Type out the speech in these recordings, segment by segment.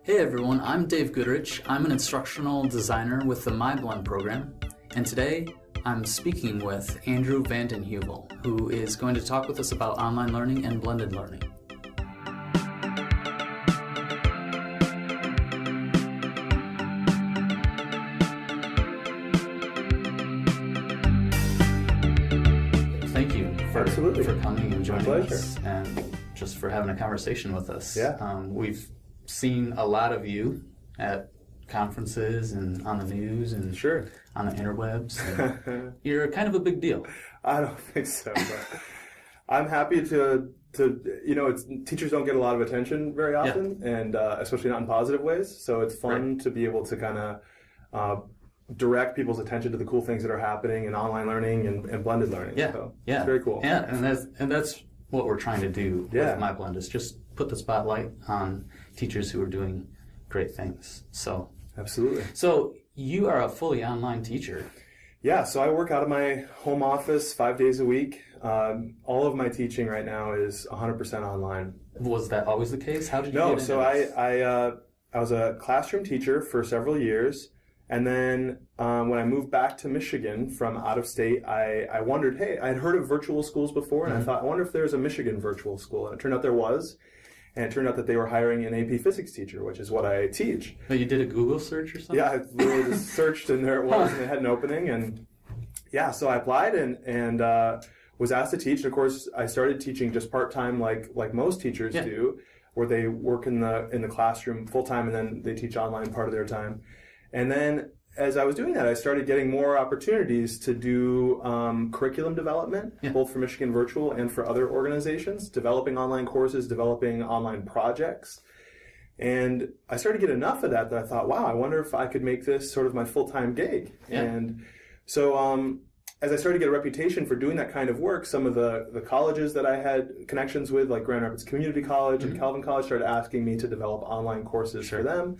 Hey everyone, I'm Dave Goodrich. I'm an instructional designer with the MyBlend program, and today I'm speaking with Andrew Vanden Heuvel, who is going to talk with us about online learning and blended learning. Thank you for coming and joining us, and just for having a conversation with us. Yeah. We've seen a lot of you at conferences and on the news and Sure. on the interwebs. And you're kind of a big deal. I don't think so, but I'm happy to teachers don't get a lot of attention very often, and especially not in positive ways. So it's fun to be able to kind of direct people's attention to the cool things that are happening in online learning and blended learning. Yeah, so yeah, it's very cool. Yeah, and that's what we're trying to do with MyBlend, is just put the spotlight on teachers who are doing great things. So absolutely. So you are a fully online teacher. Yeah, so I work out of my home office 5 days a week. All of my teaching right now is 100% online. Was that always the case? How did you get into this? I was a classroom teacher for several years, and then when I moved back to Michigan from out of state, I wondered, hey, I had heard of virtual schools before, and I thought, I wonder if there's a Michigan virtual school, and it turned out there was. And it turned out that they were hiring an AP physics teacher, which is what I teach. But you did a Google search or something? Yeah, I literally just searched, and there it was, and they had an opening. And yeah, so I applied and was asked to teach. And of course, I started teaching just part-time like most teachers do, where they work in the classroom full-time and then they teach online part of their time. And then as I was doing that, I started getting more opportunities to do curriculum development, both for Michigan Virtual and for other organizations, developing online courses, developing online projects. And I started to get enough of that I thought, wow, I wonder if I could make this sort of my full-time gig. Yeah. And so as I started to get a reputation for doing that kind of work, some of the colleges that I had connections with, like Grand Rapids Community College and Calvin College, started asking me to develop online courses for them.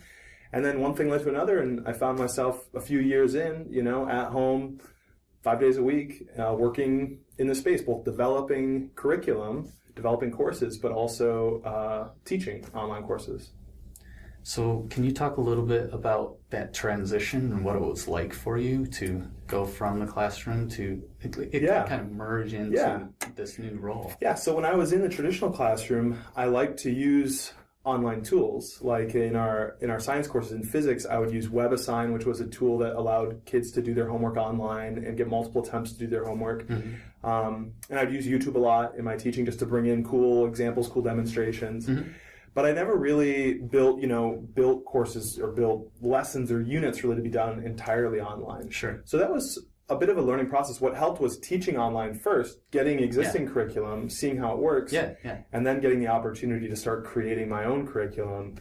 And then one thing led to another, and I found myself a few years in, at home, 5 days a week, working in the space, both developing curriculum, developing courses, but also teaching online courses. So can you talk a little bit about that transition and what it was like for you to go from the classroom to kind of merge into this new role? Yeah, so when I was in the traditional classroom, I liked to use online tools. Like in our science courses in physics, I would use WebAssign, which was a tool that allowed kids to do their homework online and get multiple attempts to do their homework. And I'd use YouTube a lot in my teaching just to bring in cool examples, cool demonstrations. But I never really built courses or built lessons or units really to be done entirely online. Sure. So that was a bit of a learning process. What helped was teaching online first, getting existing curriculum, seeing how it works, and then getting the opportunity to start creating my own curriculum,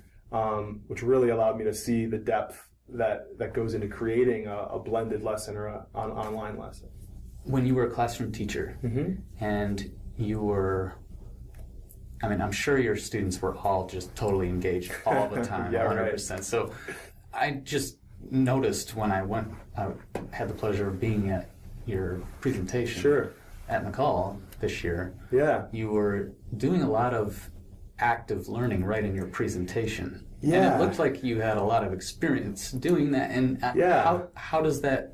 which really allowed me to see the depth that goes into creating a blended lesson or an online lesson. When you were a classroom teacher and you were, I'm sure your students were all just totally engaged all the time, 100%. Right. So I just noticed when I had the pleasure of being at your presentation at McCall this year. Yeah. You were doing a lot of active learning right in your presentation. Yeah. And it looked like you had a lot of experience doing that. And how does that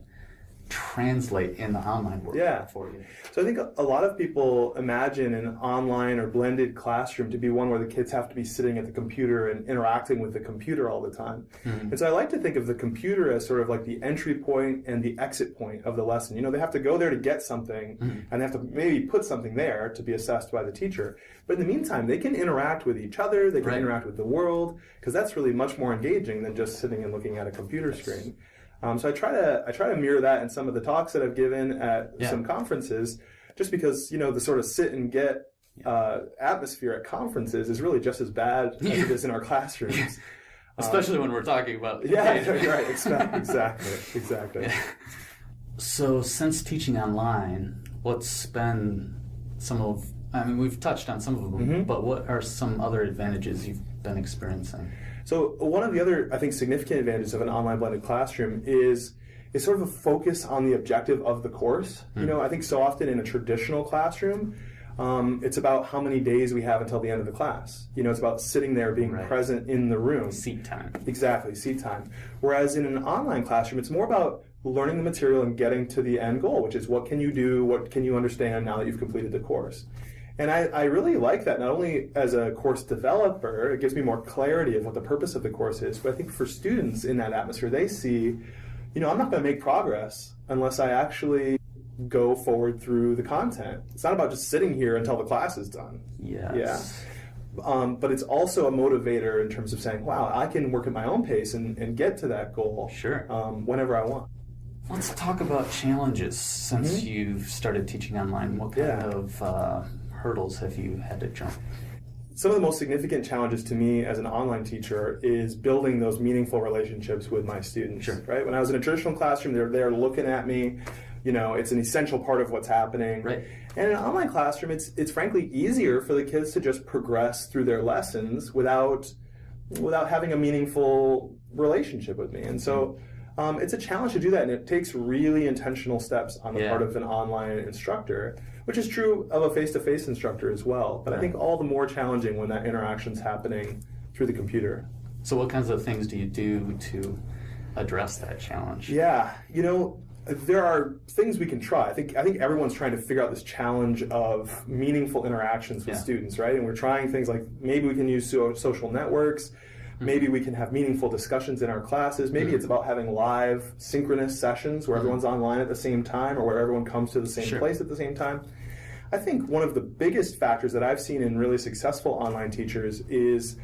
translate in the online world for you? So I think a lot of people imagine an online or blended classroom to be one where the kids have to be sitting at the computer and interacting with the computer all the time. And so I like to think of the computer as sort of like the entry point and the exit point of the lesson. They have to go there to get something and they have to maybe put something there to be assessed by the teacher. But in the meantime, they can interact with each other, they can interact with the world, because that's really much more engaging than just sitting and looking at a computer screen. So I try to mirror that in some of the talks that I've given at some conferences, just because the sort of sit and get atmosphere at conferences is really just as bad as it is in our classrooms. Especially when we're talking about right, exactly. Yeah. So since teaching online, what's been we've touched on some of them, but what are some other advantages you've been experiencing? So one of the other, I think, significant advantages of an online blended classroom is sort of a focus on the objective of the course. I think so often in a traditional classroom, It's about how many days we have until the end of the class. It's about sitting there, being present in the room. Seat time. Exactly, seat time. Whereas in an online classroom, it's more about learning the material and getting to the end goal, which is what can you do, what can you understand now that you've completed the course. And I really like that, not only as a course developer, it gives me more clarity of what the purpose of the course is, but I think for students in that atmosphere, they see, I'm not going to make progress unless I actually go forward through the content. It's not about just sitting here until the class is done. Yes. Yeah. But it's also a motivator in terms of saying, wow, I can work at my own pace and get to that goal whenever I want. Let's talk about challenges since you've started teaching online. What kind of hurdles have you had to jump? Some of the most significant challenges to me as an online teacher is building those meaningful relationships with my students. Right? When I was in a traditional classroom, they're there looking at me. It's an essential part of what's happening. Right. And in an online classroom, it's frankly easier for the kids to just progress through their lessons without having a meaningful relationship with me. And so it's a challenge to do that, and it takes really intentional steps on the part of an online instructor, which is true of a face-to-face instructor as well. But I think all the more challenging when that interaction's happening through the computer. So what kinds of things do you do to address that challenge? Yeah, there are things we can try. I think everyone's trying to figure out this challenge of meaningful interactions with students, right? And we're trying things like maybe we can use social networks, maybe we can have meaningful discussions in our classes, maybe it's about having live synchronous sessions where everyone's online at the same time or where everyone comes to the same place at the same time. I think one of the biggest factors that I've seen in really successful online teachers is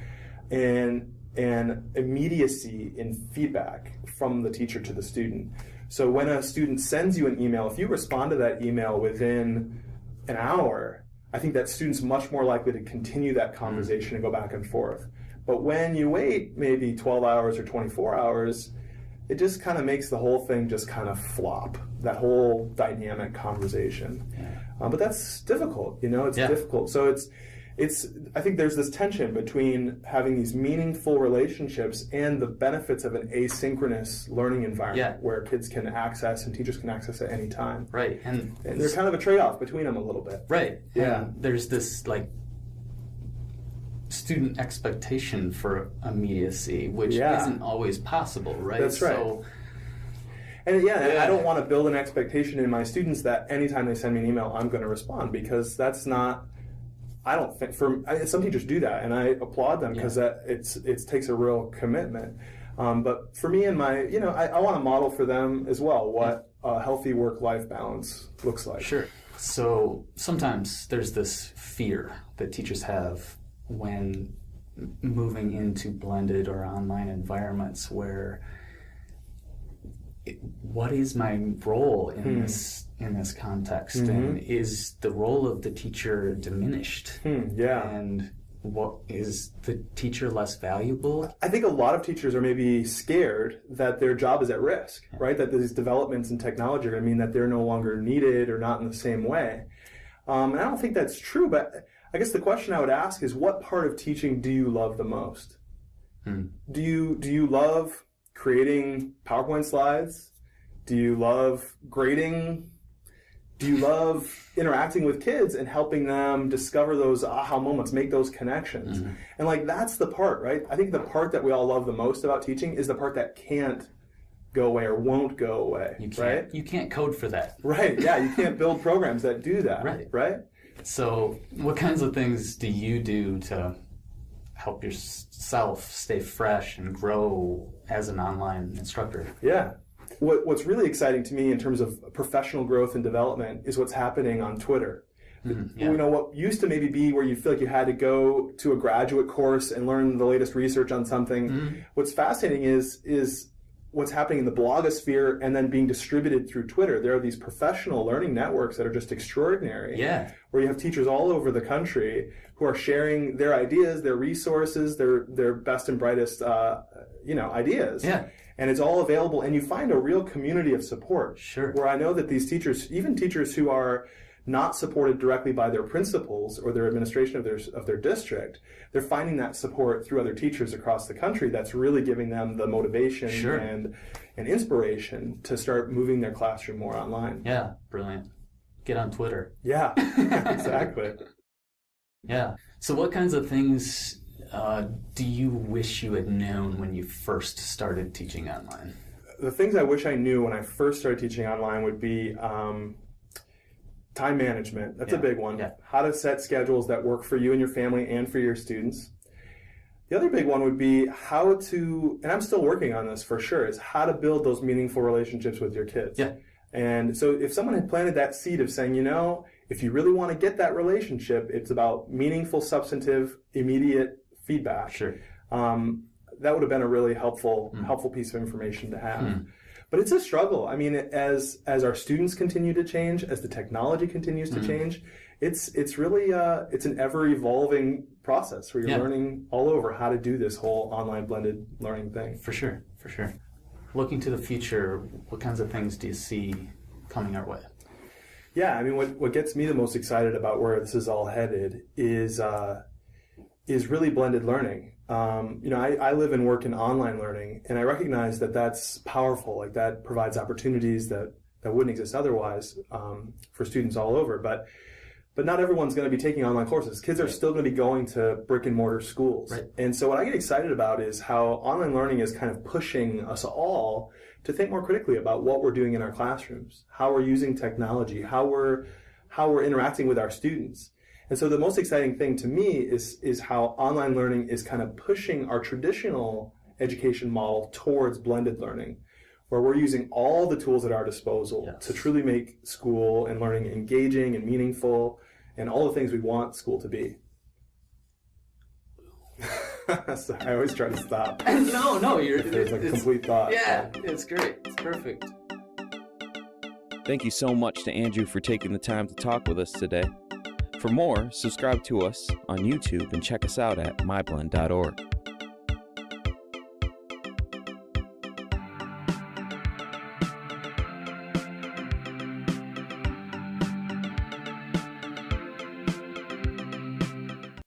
an immediacy in feedback from the teacher to the student. So when a student sends you an email, if you respond to that email within an hour, I think that student's much more likely to continue that conversation and go back and forth. But when you wait maybe 12 hours or 24 hours, it just kind of makes the whole thing just kind of flop, that whole dynamic conversation. But that's difficult, it's difficult. So I think there's this tension between having these meaningful relationships and the benefits of an asynchronous learning environment where kids can access and teachers can access at any time. Right. And there's kind of a trade-off between them a little bit. Right. Yeah. And there's this student expectation for immediacy, which isn't always possible, right? That's right. So, and I don't want to build an expectation in my students that anytime they send me an email, I'm going to respond, because that's not, I don't think, some teachers do that, and I applaud them because it takes a real commitment. But for me and my, I want to model for them as well what a healthy work-life balance looks like. Sure. So sometimes there's this fear that teachers have when moving into blended or online environments where what is my role in this context, and is the role of the teacher diminished? And what is the teacher less valuable? I think a lot of teachers are maybe scared that their job is at risk, right? That these developments in technology are going to mean that they're no longer needed or not in the same way. And I don't think that's true, but I guess the question I would ask is, what part of teaching do you love the most? Do you love creating PowerPoint slides? Do you love grading? Do you love interacting with kids and helping them discover those aha moments, make those connections? And that's the part, right? I think the part that we all love the most about teaching is the part that can't go away or won't go away, right? You can't code for that. Right, yeah, you can't build programs that do that, right? So what kinds of things do you do to help yourself stay fresh and grow as an online instructor? Yeah. What's really exciting to me in terms of professional growth and development is what's happening on Twitter. What used to maybe be where you feel like you had to go to a graduate course and learn the latest research on something. What's fascinating is what's happening in the blogosphere and then being distributed through Twitter. There are these professional learning networks that are just extraordinary. Where you have teachers all over the country who are sharing their ideas, their resources, their best and brightest ideas. And it's all available, and you find a real community of support. Where I know that these teachers, even teachers who are not supported directly by their principals or their administration of their district, they're finding that support through other teachers across the country that's really giving them the motivation and inspiration to start moving their classroom more online. Yeah, brilliant. get on Twitter. Yeah, exactly. Yeah. So what kinds of things do you wish you had known when you first started teaching online? The things I wish I knew when I first started teaching online would be time management. That's a big one. Yeah. How to set schedules that work for you and your family and for your students. The other big one would be how to, and I'm still working on this for sure, is how to build those meaningful relationships with your kids. Yeah. And so if someone had planted that seed of saying, if you really want to get that relationship, it's about meaningful, substantive, immediate feedback. Sure. That would have been a really helpful piece of information to have. But it's a struggle. I mean, as our students continue to change, as the technology continues to change, it's really it's an ever evolving process where you're learning all over how to do this whole online blended learning thing. For sure. Looking to the future, what kinds of things do you see coming our way? Yeah, I mean, what gets me the most excited about where this is all headed is really blended learning. I live and work in online learning, and I recognize that that's powerful. Like that provides opportunities that wouldn't exist otherwise for students all over. But not everyone's going to be taking online courses. Kids are still going to be going to brick and mortar schools. Right. And so what I get excited about is how online learning is kind of pushing us all to think more critically about what we're doing in our classrooms, how we're using technology, how we're interacting with our students. And so the most exciting thing to me is how online learning is kind of pushing our traditional education model towards blended learning, where we're using all the tools at our disposal to truly make school and learning engaging and meaningful and all the things we want school to be. So I always try to stop. No, there's a complete thought. Yeah, it's great. It's perfect. Thank you so much to Andrew for taking the time to talk with us today. For more, subscribe to us on YouTube and check us out at myblend.org.